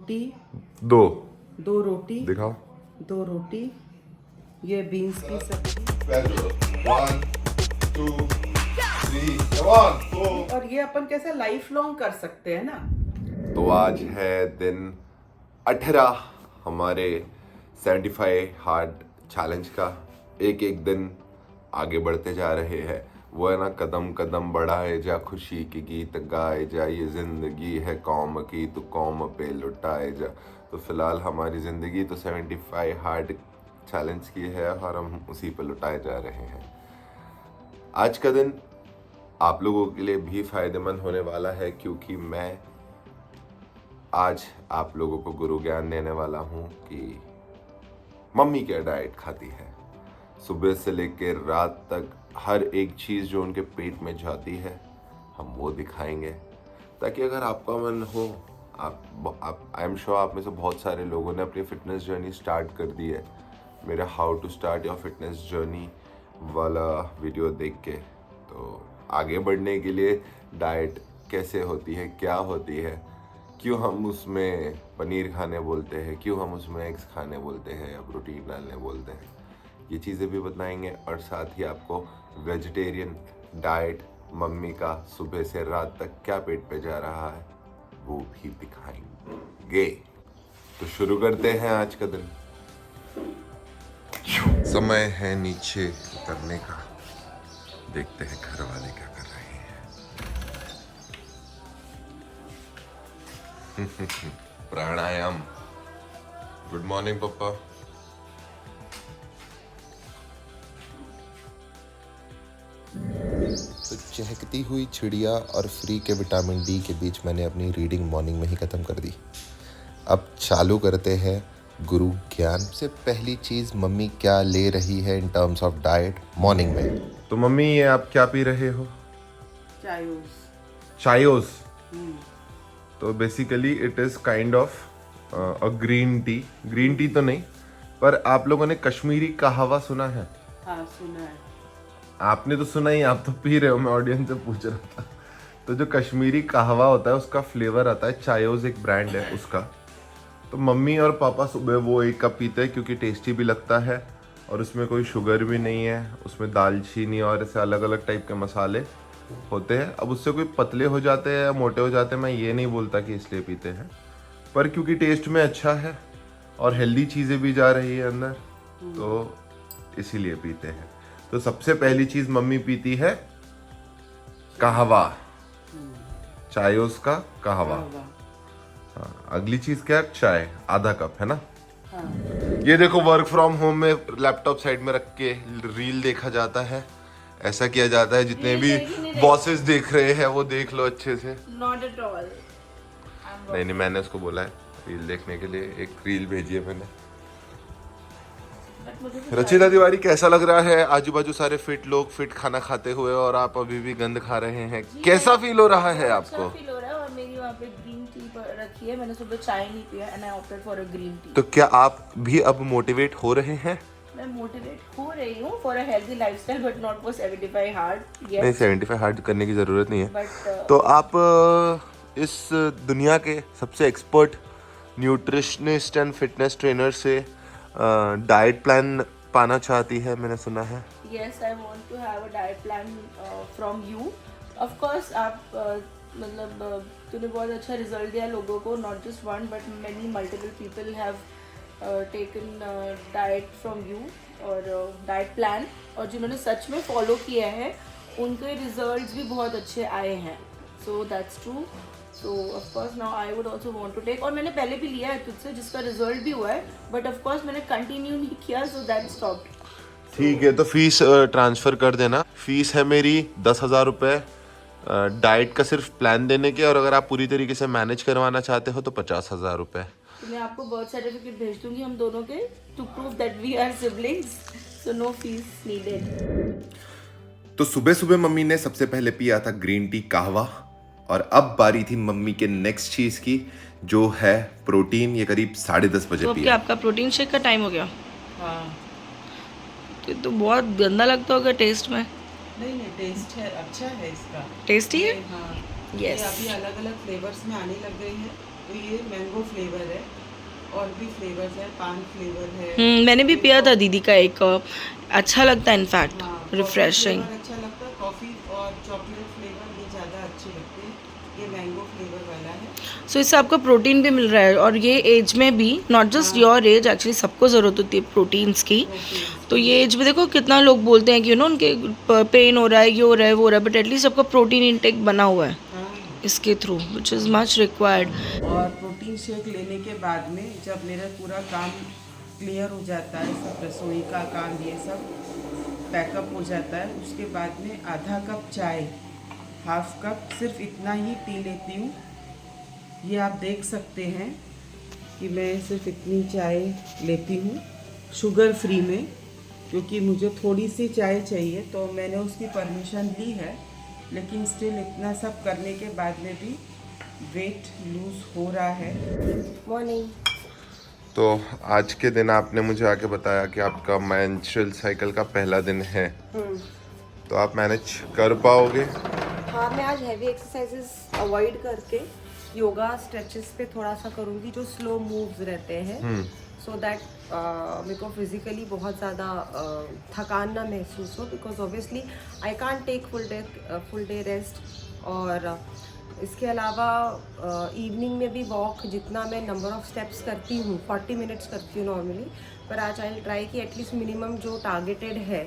रोटी, दो 2 रोटी, दिखाओ। 2 रोटी, ये बीन्स की सब्जी 1 2 3 come on 4। और ये अपन कैसे लाइफ लॉन्ग कर सकते हैं ना। तो आज है दिन 18 हमारे 75 हार्ड चैलेंज का। एक एक दिन आगे बढ़ते जा रहे हैं। वो है ना, कदम कदम बढ़ाए जा, खुशी के गीत गाए जा, ये जिंदगी है कौम की तो कौम पे लुटाए जा। तो फिलहाल हमारी ज़िंदगी तो 75 हार्ड चैलेंज की है और हम उसी पर लुटाए जा रहे हैं। आज का दिन आप लोगों के लिए भी फायदेमंद होने वाला है, क्योंकि मैं आज आप लोगों को गुरु ज्ञान देने वाला हूँ कि मम्मी क्या डाइट खाती है। सुबह से लेकर रात तक हर एक चीज़ जो उनके पेट में जाती है हम वो दिखाएंगे, ताकि अगर आपका मन हो, आप आई एम श्योर आप में से बहुत सारे लोगों ने अपनी फिटनेस जर्नी स्टार्ट कर दी है मेरा how to start your fitness journey वाला वीडियो देख के। तो आगे बढ़ने के लिए डाइट कैसे होती है, क्या होती है, क्यों हम उसमें पनीर खाने बोलते हैं, क्यों हम उसमें एग्स खाने बोलते हैं या प्रोटीन डालने बोलते हैं, ये चीज़ें भी बताएंगे। और साथ ही आपको वेजिटेरियन डाइट मम्मी का सुबह से रात तक क्या पेट पे जा रहा है वो भी दिखाएंगे। तो शुरू करते हैं आज का दिन। समय है नीचे उतरने का। देखते हैं घर वाले क्या कर रहे हैं। प्राणायाम। गुड मॉर्निंग पापा। तो चहकती हुई चिड़िया और फ्री के विटामिन डी के बीच मैंने अपनी रीडिंग मॉर्निंग में ही ख़त्म कर दी। अब चालू करते हैं गुरु ज्ञान। से पहली चीज़, मम्मी क्या ले रही है in terms of diet morning में। तो मम्मी ये आप क्या पी रहे हो? चायोस। तो basically it is kind of a green tea. Green tea तो नहीं, पर आप लोगों ने कश्मीरी कहवा सुना है? हाँ सुना है। आपने तो सुना ही, आप तो पी रहे हो, मैं ऑडियंस से पूछ रहा था। तो जो कश्मीरी कहवा होता है उसका फ्लेवर आता है, चायोस एक ब्रांड है उसका। तो मम्मी और पापा सुबह वो 1 कप पीते हैं, क्योंकि टेस्टी भी लगता है और उसमें कोई शुगर भी नहीं है। उसमें दालचीनी और ऐसे अलग अलग टाइप के मसाले होते हैं। अब उससे कोई पतले हो जाते हैं या मोटे हो जाते हैं, मैं ये नहीं बोलता कि इसलिए पीते हैं, पर क्योंकि टेस्ट में अच्छा है और हेल्दी चीज़ें भी जा रही है अंदर, तो इसीलिए पीते हैं। तो सबसे पहली चीज़ मम्मी पीती है कहवा, चायोस का कहवा। हाँ, अगली चीज़ क्या है? चाय, आधा कप है ना। हाँ। ये देखो, वर्क फ्रॉम होम में लैपटॉप साइड में रख के रील देखा जाता है। ऐसा किया जाता है, जितने भी बॉसेस देख रहे हैं वो देख लो अच्छे से। Not at all. नहीं, मैंने उसको बोला है रील देखने के लिए, एक रील भेजी है मैंने। रचिता तिवारी, कैसा लग रहा है आजू बाजू सारे फिट लोग फिट खाना खाते हुए और आप अभी भी गंद खा रहे हैं? कैसा फील हो रहा है आपको? अच्छा फील हो रहा है। और मेरी वहाँ पे ग्रीन टी रखी है, मैंने सुबह चाय नहीं पिया and I opted for a green tea. तो क्या आप भी अब मोटिवेट हो रहे हैं? मैं मोटिवेट हो रही हूँ for a healthy lifestyle, but not for 75 hard. नहीं, 75 हार्ड करने की ज़रूरत नहीं है। बट तो आप इस दुनिया के सबसे expert nutritionist and fitness trainer से डाइट प्लान पाना चाहती है, मैंने सुना है। Yes, I want to have a diet plan from you. Of course आप मतलब तूने बहुत अच्छा रिजल्ट दिया लोगों को, not just one but many multiple people have taken diet from you और डाइट प्लान, और जिन्होंने सच में फॉलो किया है उनके रिजल्ट्स भी बहुत अच्छे आए हैं। So that's true. So of course now I would also want to take, और मैंने पहले भी लिया है तुझसे जिसका रिजल्ट भी हुआ है, बट ऑफ कोर्स मैंने कंटिन्यू नहीं किया, सो दैट स्टॉप्ड। ठीक है, तो फीस ट्रांसफ़र कर देना। फीस है मेरी 10,000 रुपये डाइट का सिर्फ प्लान देने के, और अगर आप पूरी तरीके से मैनेज करवाना चाहते हो तो 50,000 रुपये। तो मैं आपको बर्थ सर्टिफिकेट भेज दूंगी हम दोनों के, to prove that we are siblings, so no fees needed. तो सुबह सुबह मम्मी ने सबसे पहले पिया था ग्रीन टी कहवा, और अब बारी थी मम्मी के नेक्स्ट चीज़ की, जो है प्रोटीन। ये करीब 10:30 बजे तो पिया। आपका प्रोटीन शेक का टाइम हो गया? हाँ। तो बहुत गंदा लगता होगा टेस्ट में। नहीं, टेस्ट है, अच्छा है इसका। टेस्टी है? हाँ। यस। ये अभी अलग अलग फ्लेवर्स में आने लग गई है, तो ये मैंगो फ्लेवर है, और भी फ्लेवर्स है, पान फ्लेवर है। मैंने भी पिया था दीदी का एक, अच्छा लगता है इनफैक्ट, हाँ, रिफ्रेशिंग। फ्लेवर अच्छा लगता है, कॉफ़ी और चॉकलेट फ्लेवर ये ज़्यादा अच्छे लगते हैं। ये मैंगो फ्लेवर वाला है। सो इससे आपका प्रोटीन भी मिल रहा है, और ये एज में भी, not just your age, actually सबको ज़रूरत होती है प्रोटीन्स की। तो ये एज में देखो कितना लोग बोलते हैं कि उनके पेन हो रहा है, ये हो रहा है, वो हो रहा है, बट एटलीस्ट आपका प्रोटीन इंटेक बना हुआ है इसके through, which is much required. और प्रोटीन शेक लेने के बाद में जब मेरा पूरा काम क्लियर हो जाता है, सब रसोई का काम ये सब पैकअप हो जाता है, उसके बाद में आधा कप चाय, हाफ कप, सिर्फ इतना ही पी लेती हूँ। ये आप देख सकते हैं कि मैं सिर्फ इतनी चाय लेती हूँ, शुगर फ्री में, क्योंकि मुझे थोड़ी सी चाय चाहिए, तो मैंने उसकी परमिशन ली है। लेकिन स्टिल इतना सब करने के बाद में भी वेट लूज हो रहा है। मॉर्निंग। तो आज के दिन आपने मुझे आके बताया कि आपका मेंस्ट्रुअल साइकिल का पहला दिन है, तो आप मैनेज कर पाओगे? हाँ, मैं आज हैवी एक्सरसाइजेस अवॉइड करके योगा स्ट्रेचेस पे थोड़ा सा करूँगी, जो स्लो मूव्स रहते हैं, सो दैट मेरे को फिजिकली बहुत ज़्यादा थकान ना महसूस हो, because obviously I can't take full day rest. और इसके अलावा इवनिंग में भी वॉक, जितना मैं नंबर ऑफ स्टेप्स करती हूँ, 40 मिनट्स करती हूँ नॉर्मली, पर आज आई ट्राई कि एटलीस्ट मिनिमम जो टारगेटेड है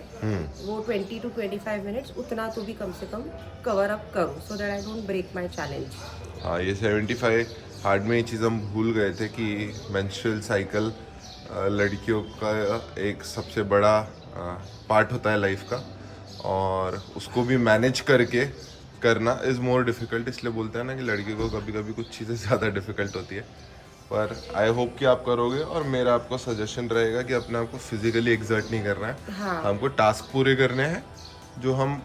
वो 20 to 25 मिनट्स, उतना तो भी कम से कम कवर अप करूँ, so that I don't break my challenge. हाँ, ये 75 हार्ड में ये चीज़ हम भूल गए थे कि मेंस्ट्रुअल साइकिल लड़कियों का एक सबसे बड़ा पार्ट होता है लाइफ का, और उसको भी मैनेज करके करना इज़ मोर डिफ़िकल्ट। इसलिए बोलते हैं ना कि लड़की को कभी कभी कुछ चीज़ें ज़्यादा डिफ़िकल्ट होती है, पर आई होप कि आप करोगे। और मेरा आपको सजेशन रहेगा कि अपने आप को फिजिकली एक्सर्ट नहीं करना है। हाँ। हमको टास्क पूरे करने हैं जो हम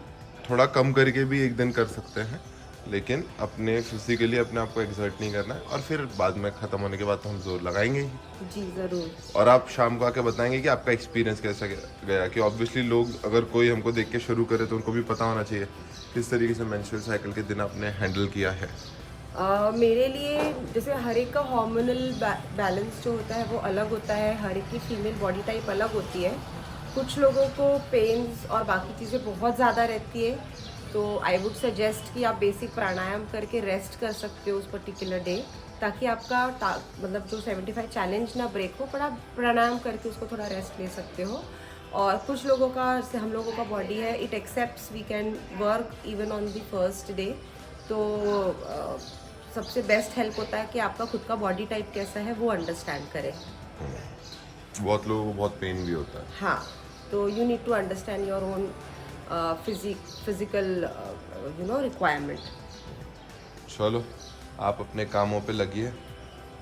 थोड़ा कम करके भी एक दिन कर सकते हैं, लेकिन अपने फिजिकली अपने आप को एक्सर्ट नहीं करना है, और फिर बाद में ख़त्म होने के बाद तो हम जोर लगाएंगे ही। जी ज़रूर। और आप शाम को आके बताएंगे कि आपका एक्सपीरियंस कैसा गया, कि ऑब्वियसली लोग अगर कोई हमको देख के शुरू करे तो उनको भी पता होना चाहिए किस तरीके से मेंस्ट्रुअल साइकिल के दिन आपने हैंडल किया है। मेरे लिए जैसे हर एक का हार्मोनल बैलेंस जो होता है वो अलग होता है, हर एक की फीमेल बॉडी टाइप अलग होती है। कुछ लोगों को पेन्स और बाकी चीज़ें बहुत ज़्यादा रहती है, तो आई वुड सजेस्ट कि आप बेसिक प्राणायाम करके रेस्ट कर सकते हो उस पर्टिकुलर डे, ताकि आपका मतलब जो 75 चैलेंज ना ब्रेक हो, पर आप प्राणायाम करके उसको थोड़ा रेस्ट ले सकते हो। और कुछ लोगों का, जैसे हम लोगों का बॉडी है, it accepts we can work even on the first day, तो सबसे बेस्ट हेल्प होता है कि आपका खुद का बॉडी टाइप कैसा है वो अंडरस्टैंड करें। बहुत लोगों को बहुत पेन भी होता है। हाँ, तो you need to understand your own physical requirement. चलो, आप अपने कामों पे लगिए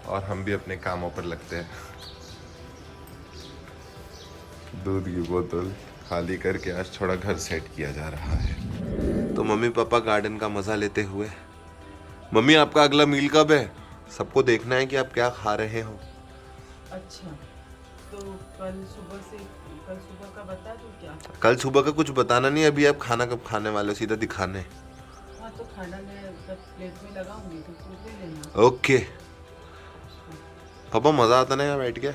और हम भी अपने कामों पर लगते हैं। दूध की बोतल खाली करके आज थोड़ा घर सेट किया जा रहा है। तो मम्मी पापा गार्डन का मज़ा लेते हुए, मम्मी आपका अगला मील कब है? सबको देखना है कि आप क्या खा रहे हो। अच्छा, तो कल सुबह का बता दूँ क्या? कल सुबह का कुछ बताना नहीं, अभी आप खाना कब खाने वाले हो, सीधा दिखाने। हाँ, तो खाना मैं जब प्लेट में लगाऊंगी तो पूछ ले लेना। ओके पापा, मज़ा आता ना यहाँ बैठ के।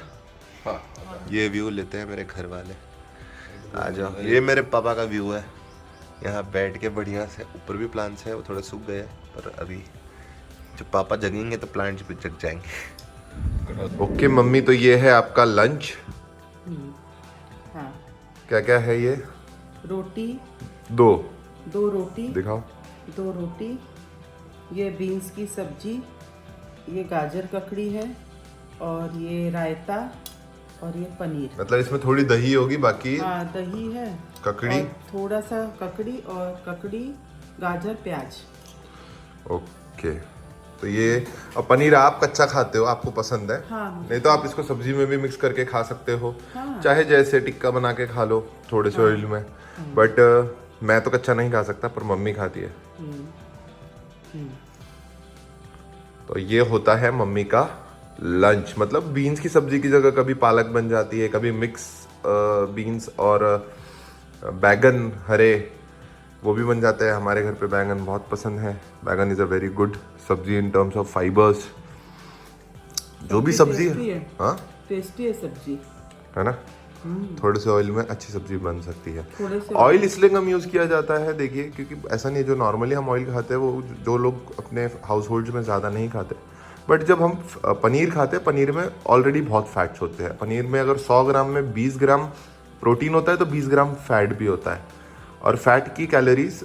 ये व्यू लेते हैं मेरे घर वाले, आ जाओ। ये मेरे पापा का व्यू है, यहाँ बैठ के बढ़िया से। ऊपर भी प्लांट्स है, वो थोड़े सूख गए हैं, पर अभी जब पापा जगेंगे तो प्लांट्स भी जग जाएंगे। ओके मम्मी, तो ये है आपका लंच। हाँ, क्या क्या है ये? रोटी, दो रोटी दिखाओ। 2 रोटी, ये बीन्स की सब्जी, ये गाजर ककड़ी है, और ये रायता, और ये पनीर। मतलब इसमें थोड़ी दही होगी, बाकी हाँ, दही है, ककड़ी, और थोड़ा सा ककड़ी, गाजर, प्याज। ओके। तो ये, और पनीर आप कच्चा खाते हो, आपको पसंद है? हाँ, नहीं तो आप इसको सब्जी में भी मिक्स करके खा सकते हो। हाँ। चाहे जैसे टिक्का बना के खा लो थोड़े से ऑयल में, बट मैं तो कच्चा नहीं खा सकता, पर मम्मी खाती है। तो ये होता है मम्मी का लंच। मतलब बीन्स की सब्जी की जगह कभी पालक बन जाती है, कभी मिक्स बीन्स और बैगन हरे, वो भी बन जाते हैं। हमारे घर पे बैगन बहुत पसंद है। बैगन इज़ अ वेरी गुड सब्जी इन टर्म्स ऑफ फाइबर्स। जो भी सब्जी है, हाँ टेस्टी है सब्जी, है ना। थोड़े से ऑयल में अच्छी सब्जी बन सकती है। थोड़े से ऑयल इसलिए कम यूज़ किया जाता है, देखिए, क्योंकि ऐसा नहीं है जो नॉर्मली हम ऑयल खाते हैं वो जो लोग अपने हाउस होल्ड में ज़्यादा नहीं खाते, बट जब हम पनीर खाते हैं, पनीर में ऑलरेडी बहुत फैट्स होते हैं। पनीर में अगर 100 ग्राम में 20 ग्राम प्रोटीन होता है तो 20 ग्राम फैट भी होता है, और फैट की कैलोरीज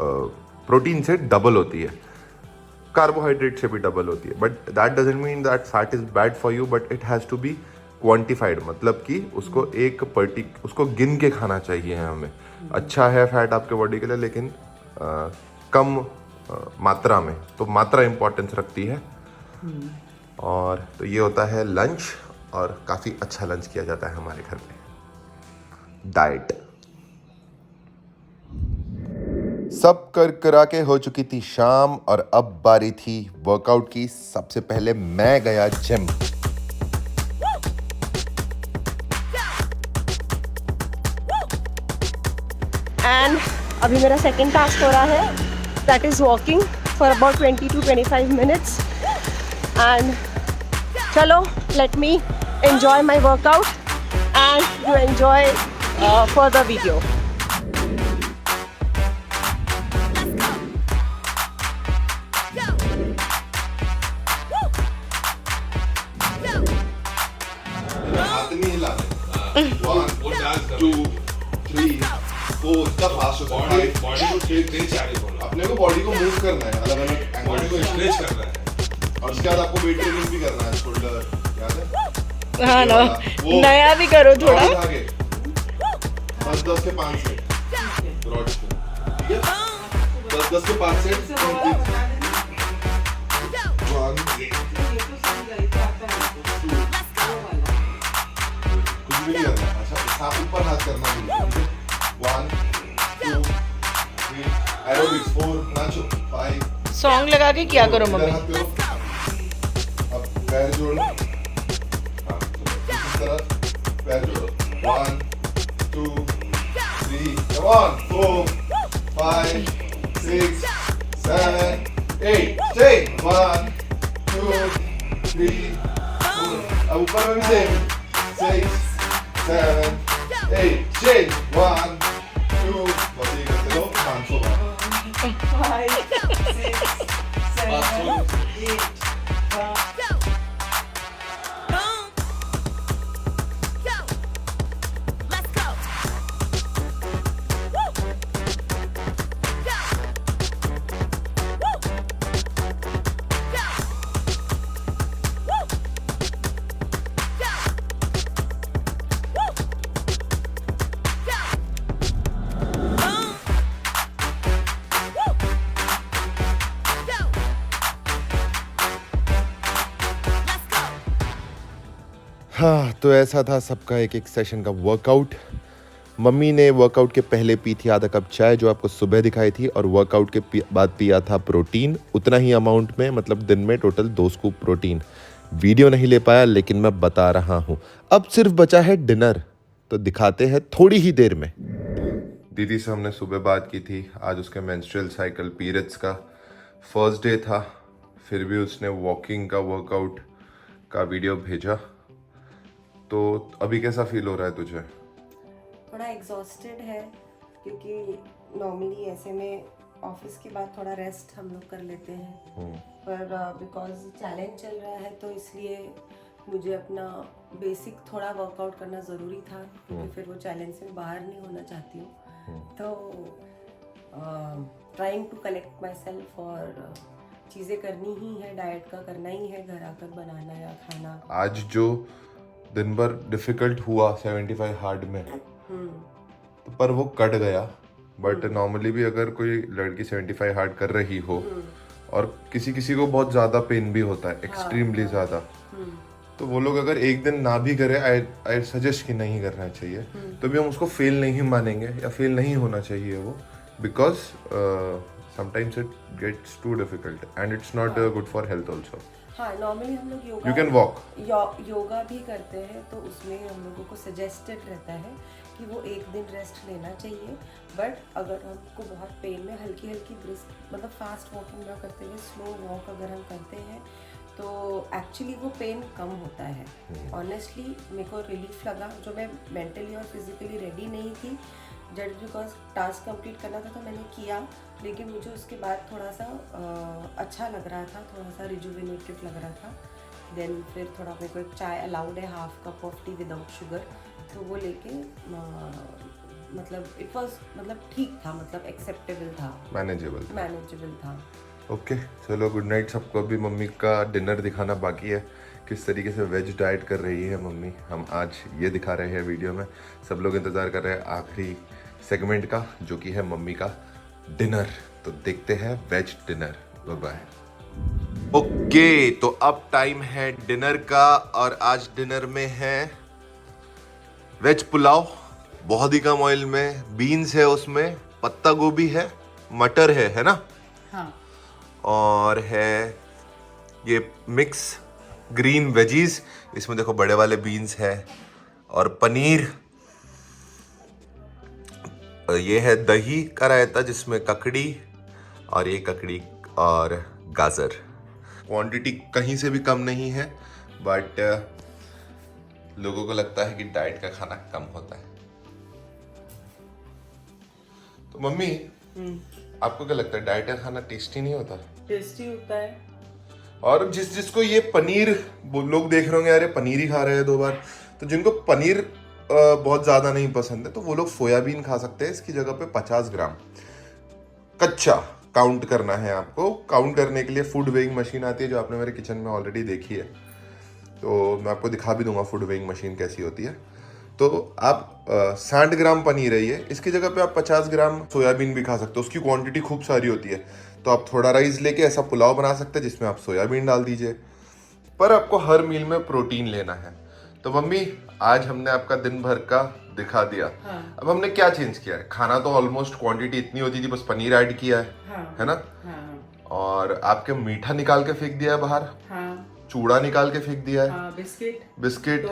प्रोटीन से डबल होती है, कार्बोहाइड्रेट से भी डबल होती है। But that doesn't mean that fat is bad for you, but it has to be quantified, मतलब कि उसको उसको गिन के खाना चाहिए हमें। अच्छा है फैट आपके बॉडी के लिए, लेकिन कम मात्रा में, तो मात्रा इंपॉर्टेंस रखती है। और तो ये होता है लंच, और काफ़ी अच्छा लंच किया जाता है हमारे घर में। डाइट सब कर करा के हो चुकी थी शाम, और अब बारी थी वर्कआउट की। सबसे पहले मैं गया जिम। एंड अभी मेरा सेकेंड टास्क हो रहा है, that is walking for about 20 to 25 minutes। And चलो, let me enjoy my workout and you enjoy further video. अपने को बॉडी को मूव करना है, अलग अलग बॉडी को स्ट्रेच करना है, और उसके बाद आपको वेट ट्रेनिंग भी करना है। शोल्डर याद है? हाँ ना, नया भी करो थोड़ा। आगे 10-10 के 5 सेट रॉड को, ठीक है? 10-10 के 5 सेट। कुछ भी नहीं करना, अच्छा ऊपर हाथ करना है। 1 2 3 एरोबिक्स 4 नाचो 5। सॉन्ग लगा के किया करो मम्मी। अब पैर जोड़ो, हाँ, इस तरह पैर जोड़ो। 1 2 3 come on 4 5 6 7 8 stay 1 2 3 4। अब ऊपर में भी सेम 6 7 8 change 1 2 बस ये करते रहो 500 बार। 5 6 7 8 हाँ, तो ऐसा था सबका एक एक सेशन का वर्कआउट। मम्मी ने वर्कआउट के पहले पी थी आधा कप चाय, जो आपको सुबह दिखाई थी, और वर्कआउट के बाद पिया था प्रोटीन, उतना ही अमाउंट में, मतलब दिन में टोटल 2 स्कूप प्रोटीन। वीडियो नहीं ले पाया, लेकिन मैं बता रहा हूँ। अब सिर्फ बचा है डिनर, तो दिखाते हैं थोड़ी ही देर में। दीदी से हमने सुबह बात की थी, आज उसके मेंस्ट्रुअल साइकिल पीरियड्स का फर्स्ट डे था, फिर भी उसने वॉकिंग का वर्कआउट का वीडियो भेजा। तो अभी कैसा फील हो रहा है तुझे? थोड़ा एग्जॉस्टेड है, क्योंकि नॉर्मली ऐसे में ऑफिस के बाद थोड़ा रेस्ट हम लोग कर लेते हैं, पर बिकॉज चैलेंज चल रहा है तो इसलिए मुझे अपना बेसिक थोड़ा वर्कआउट करना ज़रूरी था, क्योंकि फिर वो चैलेंज से बाहर नहीं होना चाहती हूँ। तो trying to collect myself, और चीज़ें करनी ही है, डाइट का करना ही है, घर आकर बनाना या खाना। आज जो दिन भर डिफिकल्ट हुआ 75 हार्ड में, तो पर वो कट गया। बट नॉर्मली भी अगर कोई लड़की 75 हार्ड कर रही हो, और किसी किसी को बहुत ज़्यादा पेन भी होता है, एक्सट्रीमली ज़्यादा, तो वो लोग अगर एक दिन ना भी करे, आई सजेस्ट कि नहीं करना चाहिए। तो भी हम उसको फेल नहीं मानेंगे, या फेल नहीं होना चाहिए वो, because sometimes it gets too difficult and it's not good for health also. हाँ, नॉर्मली हम लोग yoga, You can walk. Yoga भी करते हैं, तो उसमें हम लोगों को सजेस्टेड रहता है कि वो एक दिन रेस्ट लेना चाहिए। बट अगर हमको बहुत पेन में हल्की हल्की ब्रिस्क, मतलब फास्ट वॉकिंग ना करते हुए स्लो वॉक अगर हम करते हैं, तो एक्चुअली वो पेन कम होता है। ऑनेस्टली मेरे को रिलीफ लगा, जो मैं मेंटली और फिजिकली रेडी नहीं थी, जस्ट बिकॉज टास्क कंप्लीट करना था तो मैंने किया, लेकिन मुझे उसके बाद थोड़ा सा अच्छा लग रहा था, थोड़ा सा रिजुविनेटेड लग रहा था। देन फिर थोड़ा मेरे को एक चाय अलाउड है, half cup of T without sugar, तो वो लेके मतलब इट वाज मतलब ठीक था, मतलब एक्सेप्टेबल था, मैनेजेबल था। ओके चलो गुड नाइट सबको। अभी मम्मी का डिनर दिखाना बाकी है, किस तरीके से वेज डाइट कर रही है मम्मी, हम आज ये दिखा रहे हैं वीडियो में। सब लोग इंतज़ार कर रहे हैं आखिरी सेगमेंट का, जो कि है मम्मी का डिनर। तो देखते हैं veg dinner. Bye bye. Okay तो अब टाइम है डिनर का, और आज डिनर में है वेज पुलाव, बहुत ही कम ऑयल में, बीन्स है उसमें, पत्ता गोभी है, मटर है ना? हाँ। और है ये मिक्स ग्रीन वेजीज, इसमें देखो बड़े वाले बीन्स है, और पनीर, ये है दही का रायता जिसमें ककड़ी, और ये ककड़ी और गाजर। क्वांटिटी कहीं से भी कम नहीं है, बट लोगों को लगता है कि डाइट का खाना कम होता है। तो मम्मी आपको क्या लगता है, डाइट का खाना टेस्टी नहीं होता? टेस्टी होता है। और जिसको ये पनीर, लोग देख रहे होंगे यार ये पनीर ही खा रहे हैं 2 बार, तो जिनको पनीर बहुत ज़्यादा नहीं पसंद है तो वो लोग सोयाबीन खा सकते हैं। इसकी जगह पे 50 ग्राम कच्चा काउंट करना है आपको। काउंट करने के लिए फूड वेइंग मशीन आती है, जो आपने मेरे किचन में ऑलरेडी देखी है, तो मैं आपको दिखा भी दूंगा फूड वेइंग मशीन कैसी होती है। तो आप 60 ग्राम पनीर है ये, इसकी जगह पे आप 50 ग्राम सोयाबीन भी खा सकते हो। उसकी क्वांटिटी खूब सारी होती है, तो आप थोड़ा राइस लेके ऐसा पुलाव बना सकते हैं जिसमें आप सोयाबीन डाल दीजिए। पर आपको हर मील में प्रोटीन लेना है। तो मम्मी आज हमने आपका दिन भर का दिखा दिया। हाँ। अब हमने क्या चेंज किया है? खाना तो ऑलमोस्ट क्वांटिटी इतनी होती थी, बस पनीर ऐड किया है, हाँ। है ना? हाँ। और आपके मीठा निकाल के फेंक दिया है बाहर, हाँ। चूड़ा निकाल के फेंक दिया है, हाँ, बिस्किट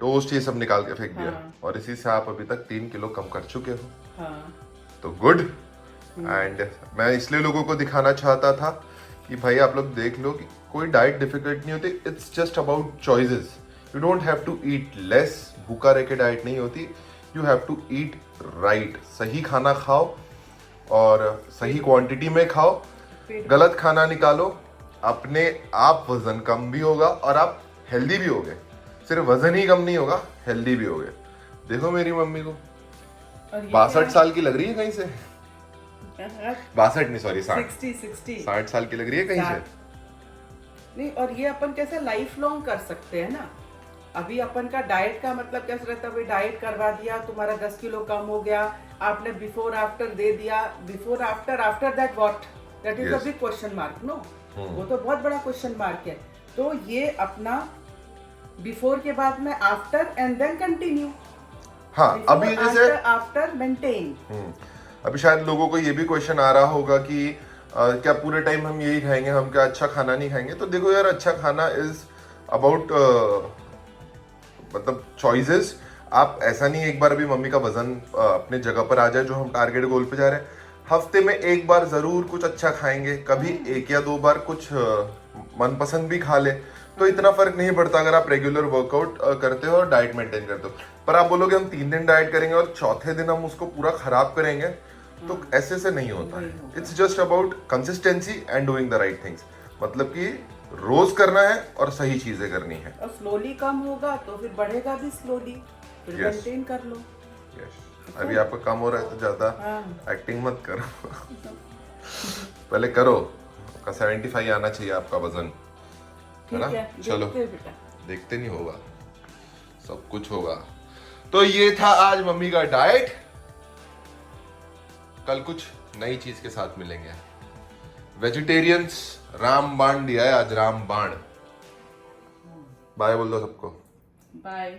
टोस्ट ये सब निकाल के फेंक दिया। हाँ। और इसी से आप अभी तक 3 किलो कम कर चुके हो। हाँ। तो गुड। एंड मैं इसलिए लोगों को दिखाना चाहता था कि भाई आप लोग देख लो कि कोई डाइट डिफिकल्ट नहीं होती, it's just about choices. You don't have to eat less, भूखा रह के डाइट नहीं होती, you have to eat right. सही खाना खाओ और सही क्वांटिटी में खाओ, गलत खाना निकालो, अपने आप वजन कम भी होगा और आप हेल्दी भी होगे। सिर्फ वजन ही कम नहीं होगा, हेल्दी भी होगे। देखो मेरी मम्मी को 62 साल की लग रही है कहीं से, 62 नहीं सॉरी 60 साल की लग रही है कहीं से। नहीं, और ये अपन कैसे लाइफ लॉन्ग कर सकते हैं ना। अभी अपन का डाइट का मतलब कैसे रहता है, डाइट करवा दिया, तुम्हारा 10 किलो कम हो गया, आपने बिफोर आफ्टर दे दिया, before after that what, that is a big question mark. No, वो तो बहुत बड़ा क्वेश्चन मार्क है। तो ये अपना बिफोर के बाद में आफ्टर एंड देन कंटिन्यू। हाँ, अभी जैसे आफ्टर मेंटेन। अभी शायद लोगों को ये भी क्वेश्चन आ रहा होगा कि क्या पूरे टाइम हम यही खाएंगे, हम क्या अच्छा खाना नहीं खाएंगे? तो देखो यार, अच्छा खाना इज अबाउट मतलब चॉइसेस। आप ऐसा नहीं एक बार अभी मम्मी का वजन अपने जगह पर आ जाए जो हम टारगेट गोल पे जा रहे हैं। हफ्ते में एक बार जरूर कुछ अच्छा खाएंगे, कभी 1 या 2 बार कुछ मनपसंद भी खा ले, तो इतना फर्क नहीं पड़ता अगर आप रेगुलर वर्कआउट करते हो और डाइट मेंटेन करते हो। पर आप बोलोगे हम 3 दिन डाइट करेंगे और चौथे दिन हम उसको पूरा खराब करेंगे, तो ऐसे से नहीं होता। It's just about consistency and doing the right things. मतलब कि रोज करना है और सही चीजें करनी है। और स्लोली कम होगा तो फिर बढ़ेगा भी स्लोली, फिर मेंटेन कर लो। अभी आपका कम हो रहा है तो ज्यादा एक्टिंग मत करो। पहले करो, आपका 75 आना चाहिए आपका वजन, है ना? चलो देखते नहीं होगा, सब कुछ होगा। तो ये था आज मम्मी का डाइट। कल कुछ नई चीज के साथ मिलेंगे। वेजिटेरियंस रामबाण दिया है आज, रामबाण। बाय बोल दो सबको। बाय।